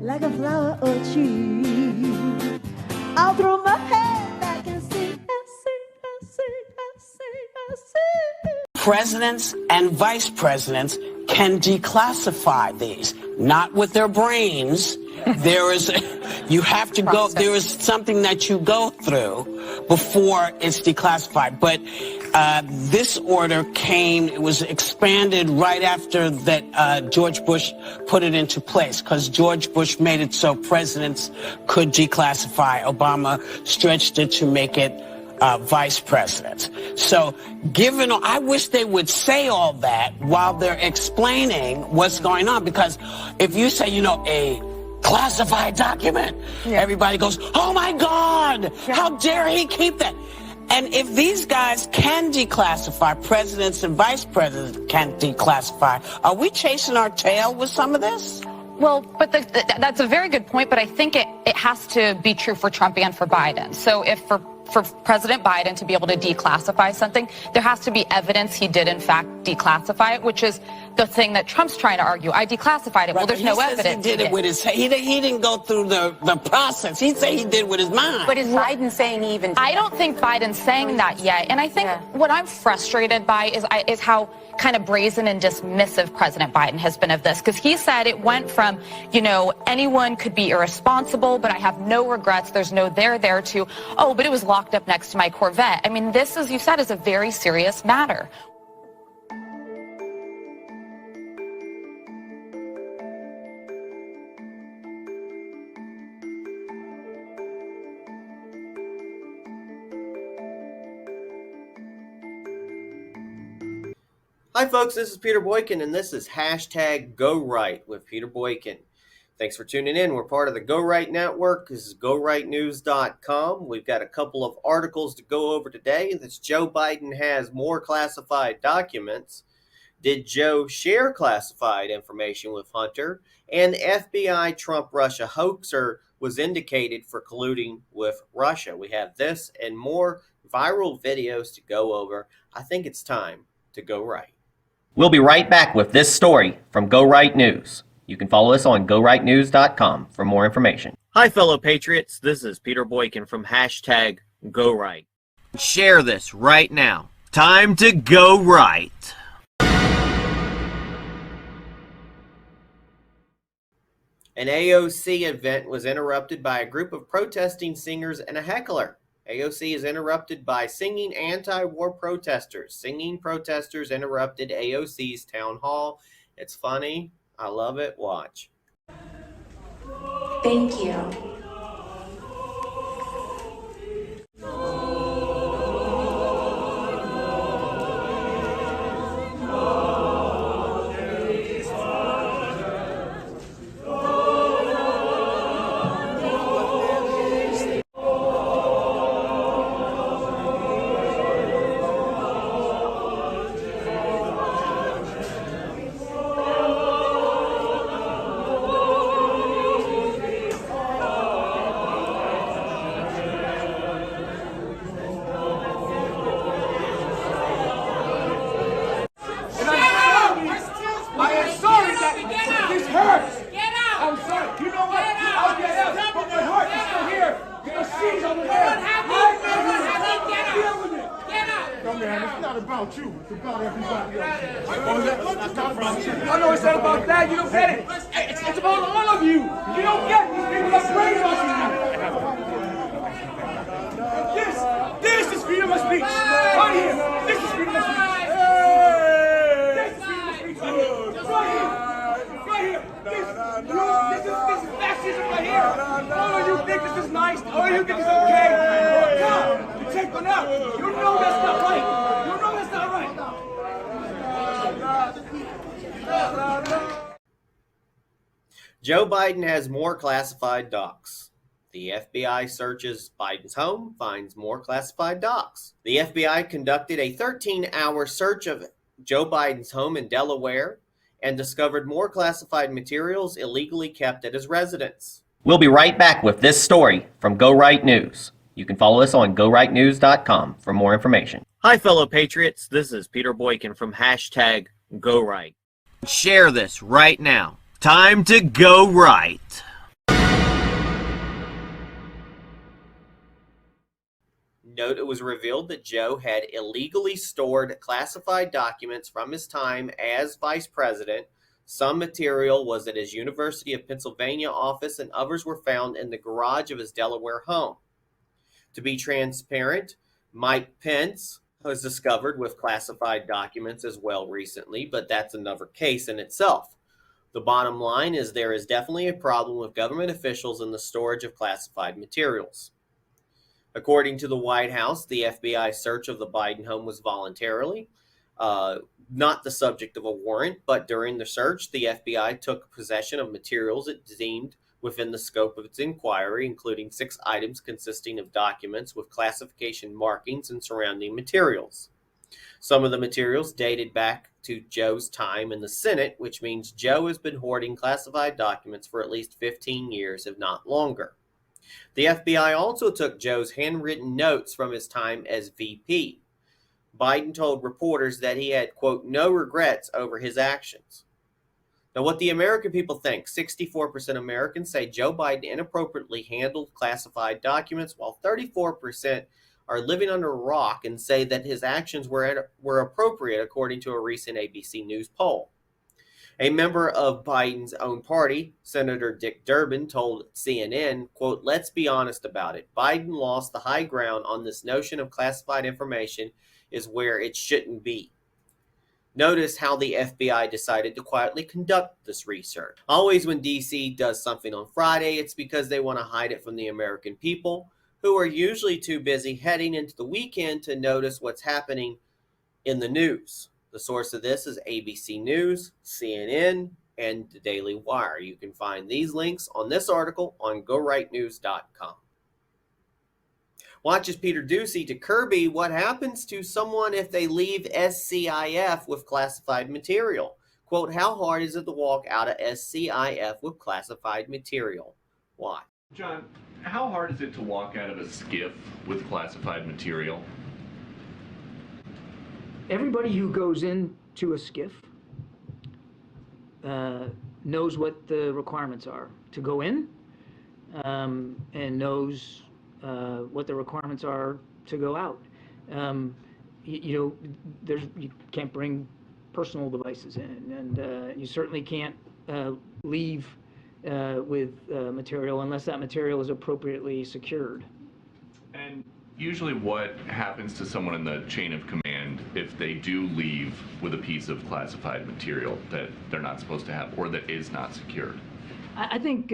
Like a flower or tree, I'll throw my head back and sing, Presidents and vice presidents can declassify these, not with their brains. There is, you have to go, there is something that you go through before it's declassified. But this order came, it was expanded right after that George Bush put it into place, because George Bush made it so presidents could declassify. Obama stretched it to make it vice presidents. So given, I wish they would say all that while they're explaining what's going on, because if you say, you know, a classified document, everybody goes, oh my God, how dare he keep that? And if these guys can declassify, presidents and vice presidents can declassify, are we chasing our tail with some of this? Well, but that's a very good point, but I think it has to be true for Trump and for Biden. So if for President Biden to be able to declassify something, there has to be evidence he did in fact declassify it, which is the thing that Trump's trying to argue. I declassified it. Well, there's no evidence. He did it with his head. He didn't go through the process. He said he did with his mind. But is Biden saying he even did I don't think Biden's saying that yet. And I think what I'm frustrated by is how kind of brazen and dismissive President Biden has been of this, because he said it went from, you know, anyone could be irresponsible, but I have no regrets, there's no there to, oh, but it was locked up next to my Corvette. I mean, this, as you said, is a very serious matter. Hi folks, this is Peter Boykin, and this is hashtag Go Right with Peter Boykin. Thanks for tuning in. We're part of the Go Right Network. This is GoRightNews.com. We've got a couple of articles to go over today. That's Joe Biden has more classified documents. Did Joe share classified information with Hunter? And the FBI Trump-Russia hoaxer was indicated for colluding with Russia. We have this and more viral videos to go over. I think it's time to go right. We'll be right back with this story from Go Right News. You can follow us on GoRightNews.com for more information. Hi, fellow patriots. This is Peter Boykin from hashtag Go Right. Share this right now. Time to go right. An AOC event was interrupted by a group of protesting singers and a heckler. AOC is interrupted by singing anti-war protesters. Singing protesters interrupted AOC's town hall. It's funny. I love it. Watch. Thank you. I know it's not about that. You don't get it. It's about all of you. You don't get these people are brainwashing you. This is freedom of speech. Right here. This is freedom of speech. This is freedom of speech. Right here. Right here. This is fascism right here. All of you think this is nice. All of you think it's okay. Come, you take one out. You know that's not right. You know that's not right. Joe Biden has more classified docs. The FBI searches Biden's home, finds more classified docs. The FBI conducted a 13-hour search of Joe Biden's home in Delaware and discovered more classified materials illegally kept at his residence. We'll be right back with this story from Go Right News. You can follow us on GoRightNews.com for more information. Hi, fellow patriots. This is Peter Boykin from hashtag Go Right. Share this right now. Time to go right. Note, it was revealed that Joe had illegally stored classified documents from his time as vice president. Some material was at his University of Pennsylvania office, and others were found in the garage of his Delaware home. To be transparent, Mike Pence was discovered with classified documents as well recently, but that's another case in itself. The bottom line is there is definitely a problem with government officials in the storage of classified materials. According to the White House, the FBI search of the Biden home was voluntarily, not the subject of a warrant, but during the search, the FBI took possession of materials it deemed within the scope of its inquiry, including 6 items consisting of documents with classification markings and surrounding materials. Some of the materials dated back to Joe's time in the Senate, which means Joe has been hoarding classified documents for at least 15 years, if not longer. The FBI also took Joe's handwritten notes from his time as VP. Biden told reporters that he had, quote, no regrets over his actions. Now, what the American people think, 64% Americans say Joe Biden inappropriately handled classified documents, while 34% are living under a rock and say that his actions were appropriate, according to a recent ABC News poll. A member of Biden's own party, Senator Dick Durbin, told CNN, quote, let's be honest about it. Biden lost the high ground on this notion of classified information is where it shouldn't be. Notice how the FBI decided to quietly conduct this research. Always when DC does something on Friday, it's because they want to hide it from the American people, who are usually too busy heading into the weekend to notice what's happening in the news. The source of this is ABC News, CNN, and the Daily Wire. You can find these links on this article on GoRightNews.com. Watches Peter Ducey to Kirby what happens to someone if they leave SCIF with classified material. Quote, how hard is it to walk out of SCIF with classified material? Why? John, how hard is it to walk out of a SCIF with classified material? Everybody who goes into a SCIF knows what the requirements are to go in, and knows what the requirements are to go out. You can't bring personal devices in, and you certainly can't leave with material unless that material is appropriately secured. And usually what happens to someone in the chain of command if they do leave with a piece of classified material that they're not supposed to have or that is not secured? I think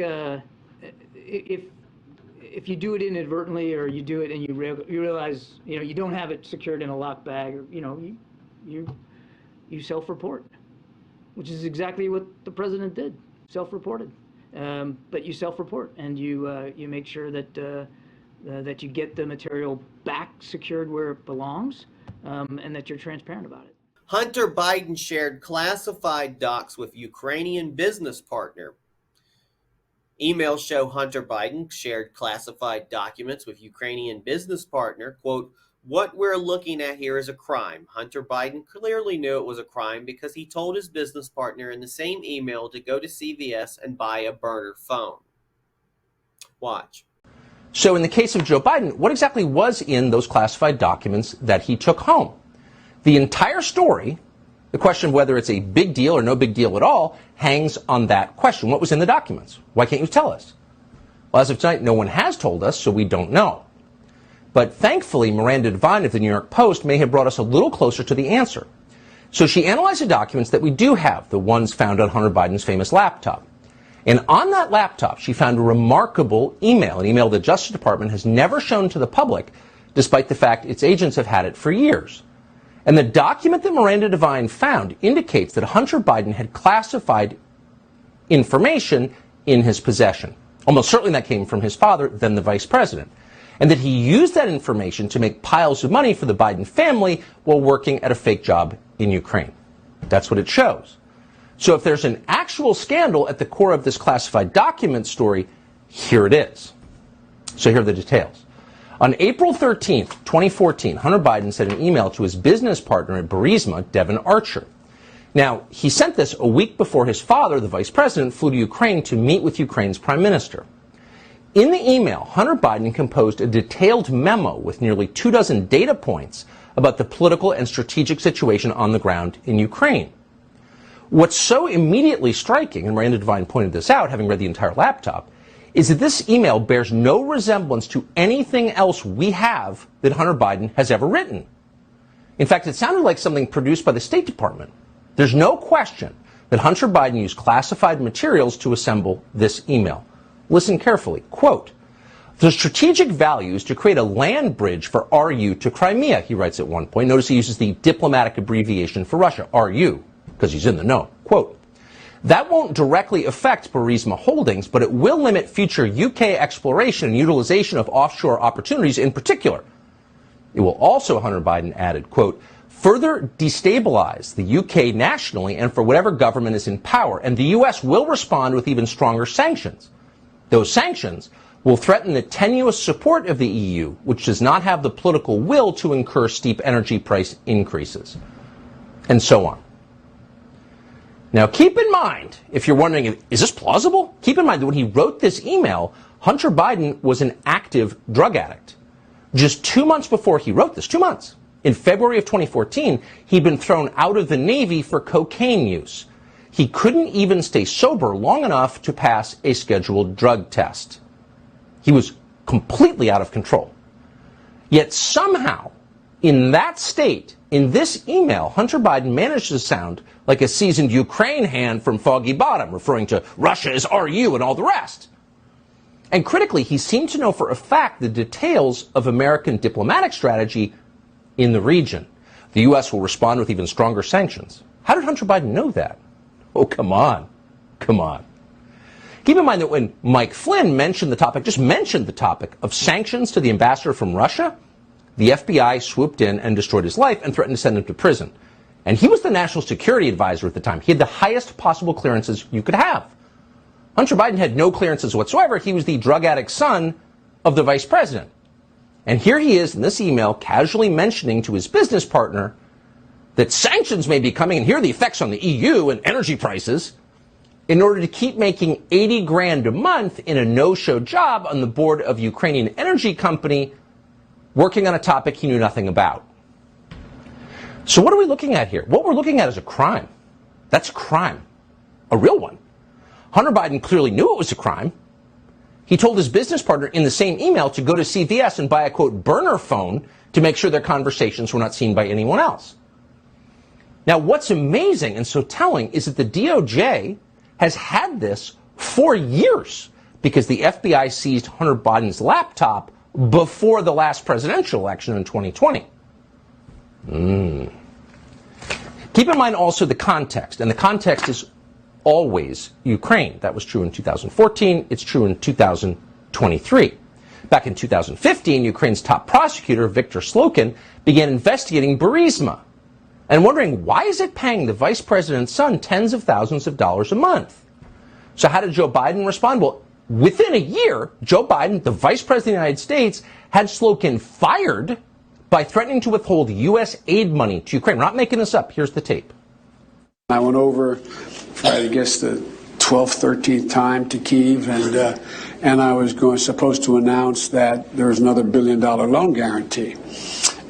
if you do it inadvertently, or you do it and you realize you don't have it secured in a locked bag, or you self-report, which is exactly what the president did, self-reported. But you self-report, and you make sure that that you get the material back secured where it belongs, and that you're transparent about it. Hunter Biden shared classified docs with Ukrainian business partner. Emails show Hunter Biden shared classified documents with Ukrainian business partner. Quote, what we're looking at here is a crime. Hunter Biden clearly knew it was a crime because he told his business partner in the same email to go to CVS and buy a burner phone. Watch. So in the case of Joe Biden, what exactly was in those classified documents that he took home? The entire story, the question of whether it's a big deal or no big deal at all, hangs on that question. What was in the documents? Why can't you tell us? Well, as of tonight, no one has told us, so we don't know. But thankfully, Miranda Devine of the New York Post may have brought us a little closer to the answer. So she analyzed the documents that we do have, the ones found on Hunter Biden's famous laptop. And on that laptop, she found a remarkable email, an email the Justice Department has never shown to the public, despite the fact its agents have had it for years. And the document that Miranda Devine found indicates that Hunter Biden had classified information in his possession. Almost certainly that came from his father, then the vice president. And that he used that information to make piles of money for the Biden family while working at a fake job in Ukraine. That's what it shows. So if there's an actual scandal at the core of this classified document story, Here it is. So here are the details. On April 13th, 2014, Hunter Biden sent an email to his business partner at Burisma, Devon Archer. Now, he sent this a week before his father, the vice president, flew to Ukraine to meet with Ukraine's prime minister. In the email, Hunter Biden composed a detailed memo with nearly 24 data points about the political and strategic situation on the ground in Ukraine. What's so immediately striking, and Miranda Devine pointed this out, having read the entire laptop, is that this email bears no resemblance to anything else we have that Hunter Biden has ever written. In fact, it sounded like something produced by the State Department. There's no question that Hunter Biden used classified materials to assemble this email. Listen carefully. Quote, "The strategic value is to create a land bridge for RU to Crimea," he writes at one point. Notice he uses the diplomatic abbreviation for Russia, RU, because he's in the know. Quote, "That won't directly affect Burisma Holdings, but it will limit future UK exploration and utilization of offshore opportunities in particular. It will also," Hunter Biden added, quote, "further destabilize the UK nationally and for whatever government is in power, and the US will respond with even stronger sanctions. Those sanctions will threaten the tenuous support of the EU, which does not have the political will to incur steep energy price increases," and so on. Now, keep in mind, if you're wondering, is this plausible? Keep in mind that when he wrote this email, Hunter Biden was an active drug addict. Just 2 months before he wrote this, 2 months, in February of 2014, he'd been thrown out of the Navy for cocaine use. He couldn't even stay sober long enough to pass a scheduled drug test. He was completely out of control. Yet somehow, in that state, in this email, Hunter Biden managed to sound like a seasoned Ukraine hand from Foggy Bottom, referring to Russia as RU and all the rest. And critically, he seemed to know for a fact the details of American diplomatic strategy in the region. The U.S. will respond with even stronger sanctions. How did Hunter Biden know that? Oh, come on. Come on. Keep in mind that when Mike Flynn mentioned the topic, just mentioned the topic of sanctions to the ambassador from Russia, the FBI swooped in and destroyed his life and threatened to send him to prison. And he was the national security advisor at the time. He had the highest possible clearances you could have. Hunter Biden had no clearances whatsoever. He was the drug addict son of the vice president. And here he is in this email casually mentioning to his business partner that sanctions may be coming, and here are the effects on the EU and energy prices, in order to keep making 80 grand a month in a no-show job on the board of Ukrainian energy company, working on a topic he knew nothing about. So what are we looking at here? What we're looking at is a crime. That's a crime. A real one. Hunter Biden clearly knew it was a crime. He told his business partner in the same email to go to CVS and buy a, quote, burner phone to make sure their conversations were not seen by anyone else. Now, what's amazing and so telling is that the DOJ has had this for years because the FBI seized Hunter Biden's laptop before the last presidential election in 2020. Keep in mind also the context, and the context is always Ukraine. That was true in 2014. It's true in 2023. Back in 2015, Ukraine's top prosecutor, Viktor Slokin, began investigating Burisma and wondering, why is it paying the vice president's son tens of thousands of dollars a month? So how did Joe Biden respond? Well, within a year, Joe Biden, the vice president of the United States, had Slokin fired by threatening to withhold U.S. aid money to Ukraine. We're not making this up. Here's the tape. I went over, I guess, the 12th, 13th time to Kyiv, and I was supposed to announce that there was another $1 billion loan guarantee.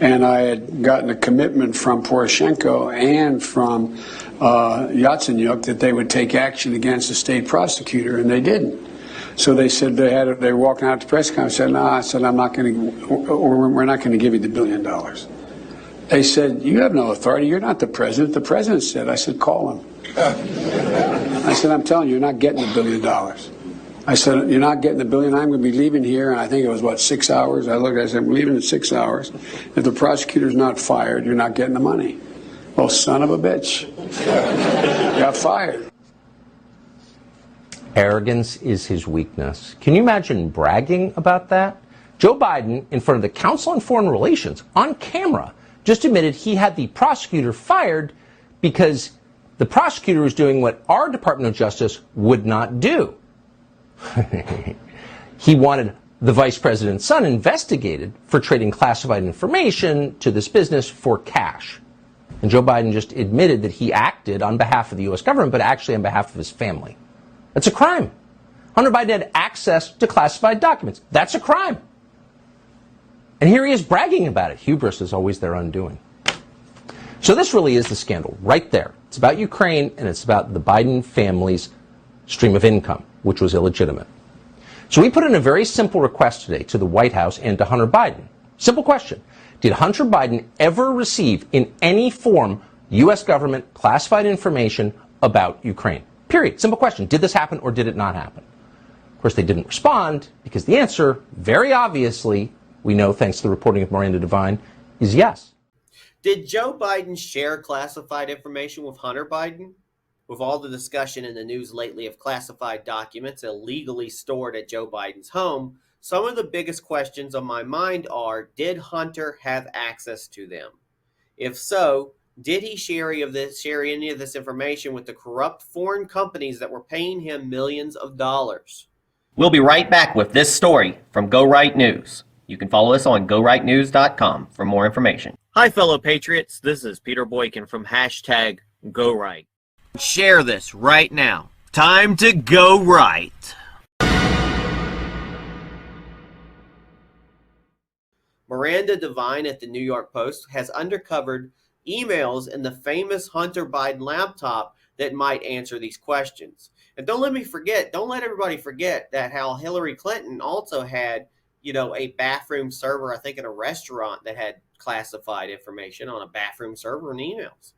And I had gotten a commitment from Poroshenko and from Yatsenyuk that they would take action against the state prosecutor, and they didn't. So they said they were walking out to the press conference. I said, no, I said, I'm not going to, or we're not going to give you the $1 billion. They said, you have no authority. You're not the president. The president said. I said, call him. I said, I'm telling you, you're not getting the $1 billion. I said, you're not getting the $1 billion. I'm going to be leaving here. And I think it was, 6 hours? I looked, I said, I'm leaving in 6 hours. If the prosecutor's not fired, you're not getting the money. Well, son of a bitch. Got fired. Arrogance is his weakness. Can you imagine bragging about that? Joe Biden, in front of the Council on Foreign Relations, on camera, just admitted he had the prosecutor fired because the prosecutor was doing what our Department of Justice would not do. He wanted the vice president's son investigated for trading classified information to this business for cash. And Joe Biden just admitted that he acted on behalf of the U.S. government, but actually on behalf of his family. That's a crime. Hunter Biden had access to classified documents. That's a crime. And here he is bragging about it. Hubris is always their undoing. So this really is the scandal right there. It's about Ukraine, and it's about the Biden family's stream of income, which was illegitimate. So we put in a very simple request today to the White House and to Hunter Biden. Simple question. Did Hunter Biden ever receive in any form U.S. government classified information about Ukraine? Period. Simple question. Did this happen or did it not happen? Of course, they didn't respond because the answer, very obviously, we know thanks to the reporting of Miranda Devine, is yes. Did Joe Biden share classified information with Hunter Biden? With all the discussion in the news lately of classified documents illegally stored at Joe Biden's home, some of the biggest questions on my mind are, did Hunter have access to them? If so, did he share any of this information with the corrupt foreign companies that were paying him millions of dollars? We'll be right back with this story from Go Right News. You can follow us on GoRightNews.com for more information. Hi, fellow patriots. This is Peter Boykin from #GoRight. Share this right now. Time to go right. Miranda Devine at the New York Post has uncovered emails in the famous Hunter Biden laptop that might answer these questions. And don't let everybody forget that how Hillary Clinton also had, a bathroom server, I think in a restaurant, that had classified information on a bathroom server and emails.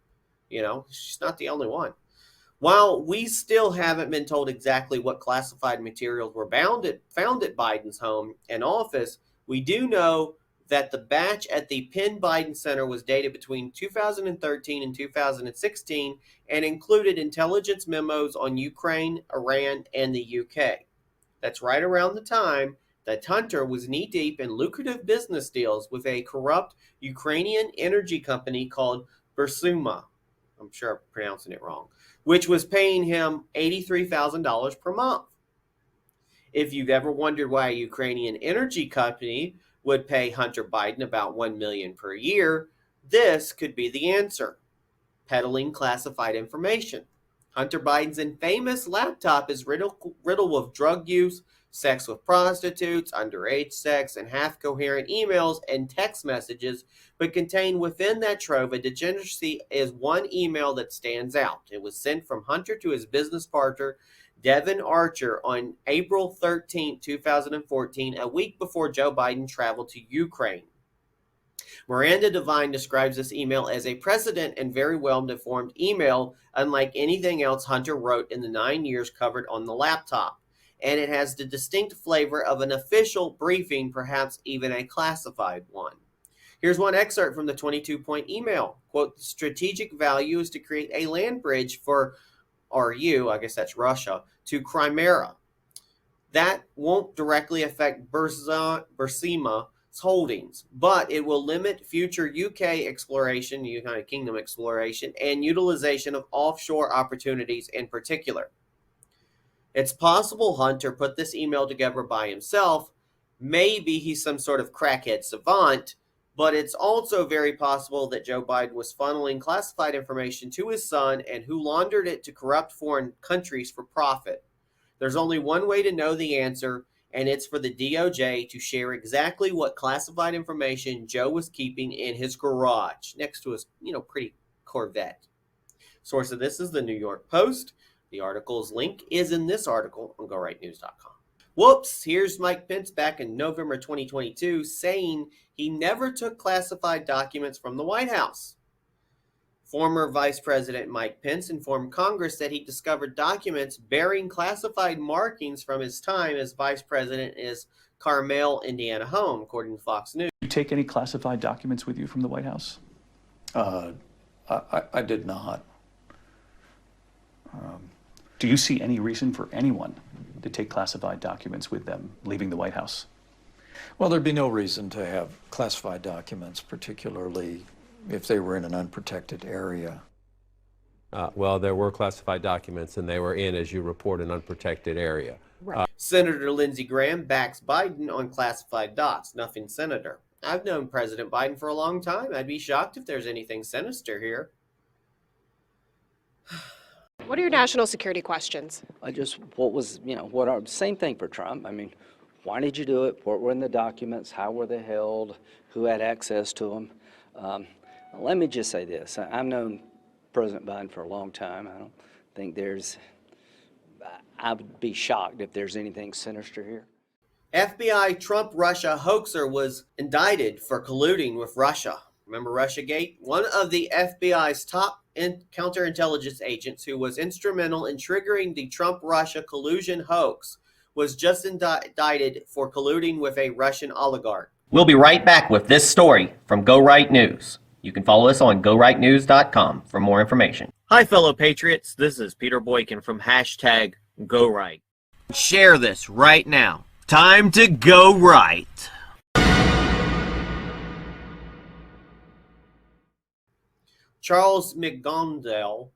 She's not the only one. While we still haven't been told exactly what classified materials were found at Biden's home and office, we do know that the batch at the Penn Biden Center was dated between 2013 and 2016 and included intelligence memos on Ukraine, Iran, and the UK. That's right around the time that Hunter was knee-deep in lucrative business deals with a corrupt Ukrainian energy company called Burisma. I'm sure I'm pronouncing it wrong, which was paying him $83,000 per month. If you've ever wondered why a Ukrainian energy company would pay Hunter Biden about $1 million per year, this could be the answer: peddling classified information. Hunter Biden's infamous laptop is riddled with drug use, sex with prostitutes, underage sex, and half-coherent emails and text messages, but contained within that trove a degeneracy is one email that stands out. It was sent from Hunter to his business partner, Devin Archer, on April 13, 2014, a week before Joe Biden traveled to Ukraine. Miranda Devine describes this email as a precedent and very well-informed email, unlike anything else Hunter wrote in the 9 years covered on the laptop. And it has the distinct flavor of an official briefing, perhaps even a classified one. Here's one excerpt from the 22-point email. Quote, "The strategic value is to create a land bridge for RU, I guess that's Russia, to Crimea. That won't directly affect Burisma's holdings, but it will limit future UK exploration, United Kingdom exploration, and utilization of offshore opportunities in particular." It's possible Hunter put this email together by himself. Maybe he's some sort of crackhead savant, but it's also very possible that Joe Biden was funneling classified information to his son and who laundered it to corrupt foreign countries for profit. There's only one way to know the answer, and it's for the DOJ to share exactly what classified information Joe was keeping in his garage next to his, pretty Corvette. Source of this is the New York Post. The article's link is in this article on GoRightNews.com. Whoops, here's Mike Pence back in November 2022 saying he never took classified documents from the White House. Former Vice President Mike Pence informed Congress that he discovered documents bearing classified markings from his time as Vice President in his Carmel, Indiana home, according to Fox News. Did you take any classified documents with you from the White House? I did not. Do you see any reason for anyone to take classified documents with them leaving the White House? Well, there'd be no reason to have classified documents, particularly if they were in an unprotected area. Well, there were classified documents, and they were in, as you report, an unprotected area. Senator Lindsey Graham backs Biden on classified docs. Nothing, Senator. I've known President Biden for a long time. I'd be shocked if there's anything sinister here. What are your national security questions? Same thing for Trump. I mean, why did you do it? What were in the documents? How were they held? Who had access to them? Let me just say this. I've known President Biden for a long time. I don't think I would be shocked if there's anything sinister here. FBI Trump-Russia hoaxer was indicted for colluding with Russia. Remember Russiagate? One of the FBI's top counterintelligence agents who was instrumental in triggering the Trump-Russia collusion hoax was just indicted for colluding with a Russian oligarch. We'll be right back with this story from Go Right News. You can follow us on GoRightNews.com for more information. Hi, fellow patriots. This is Peter Boykin from hashtag Go Right. Share this right now. Time to go right. Charles McGondale,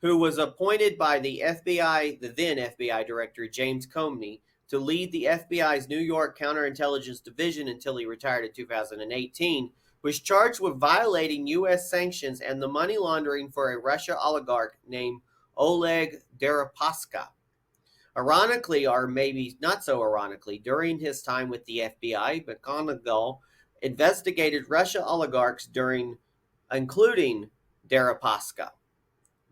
who was appointed by the FBI, the then FBI Director James Comey, to lead the FBI's New York Counterintelligence Division until he retired in 2018, was charged with violating U.S. sanctions and the money laundering for a Russia oligarch named Oleg Deripaska. Ironically, or maybe not so ironically, during his time with the FBI, McGonigal investigated Russia oligarchs including Deripaska.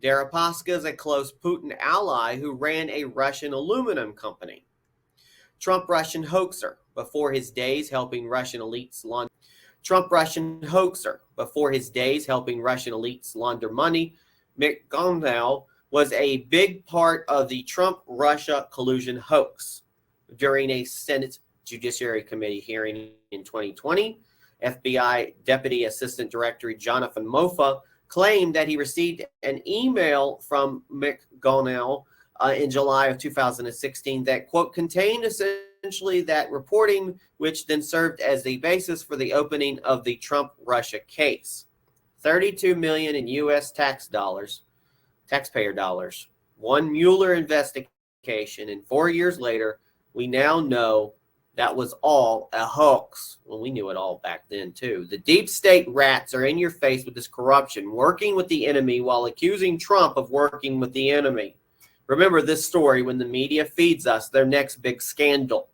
Deripaska is a close Putin ally who ran a Russian aluminum company. Trump-Russian hoaxer, before his days helping Russian elites launder money, McGonigal was a big part of the Trump-Russia collusion hoax. During a Senate Judiciary Committee hearing in 2020, FBI Deputy Assistant Director Jonathan Moffat claimed that he received an email from McGonigal in July of 2016 that, quote, contained essentially that reporting, which then served as the basis for the opening of the Trump-Russia case. $32 million in U.S. taxpayer dollars, one Mueller investigation, and 4 years later, we now know that was all a hoax. Well, we knew it all back then, too. The deep state rats are in your face with this corruption, working with the enemy while accusing Trump of working with the enemy. Remember this story when the media feeds us their next big scandal.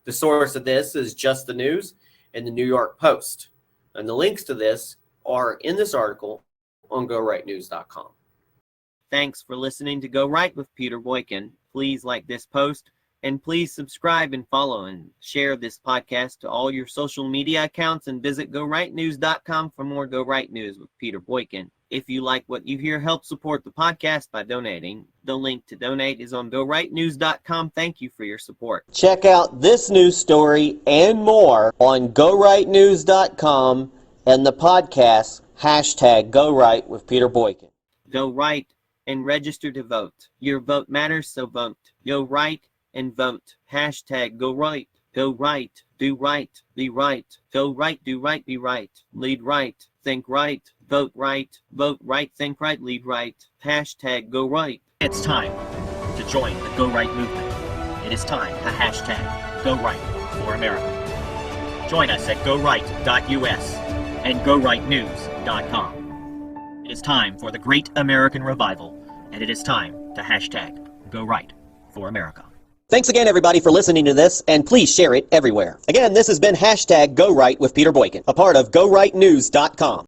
The source of this is Just the News and the New York Post. And the links to this are in this article on GoRightNews.com. Thanks for listening to Go Right with Peter Boykin. Please like this post, and please subscribe and follow and share this podcast to all your social media accounts, and visit GoRightNews.com for more Go Right News with Peter Boykin. If you like what you hear, help support the podcast by donating. The link to donate is on GoRightNews.com. Thank you for your support. Check out this news story and more on GoRightNews.com and the podcast hashtag Go Right with Peter Boykin. Go right and register to vote. Your vote matters, so vote. Go right and vote. Hashtag Go Right. Go right. Do right. Be right. Go right. Do right. Be right. Lead right. Think right. Vote right. Vote right. Think right. Lead right. Hashtag Go Right. It's time to join the Go Right movement. It is time to hashtag Go Right for America. Join us at GoRight.us and GoRightNews.com. It is time for the great American revival, and it is time to hashtag Go Right for America. Thanks again, everybody, for listening to this, and please share it everywhere. Again, this has been hashtag Go Right with Peter Boykin, a part of GoRightNews.com.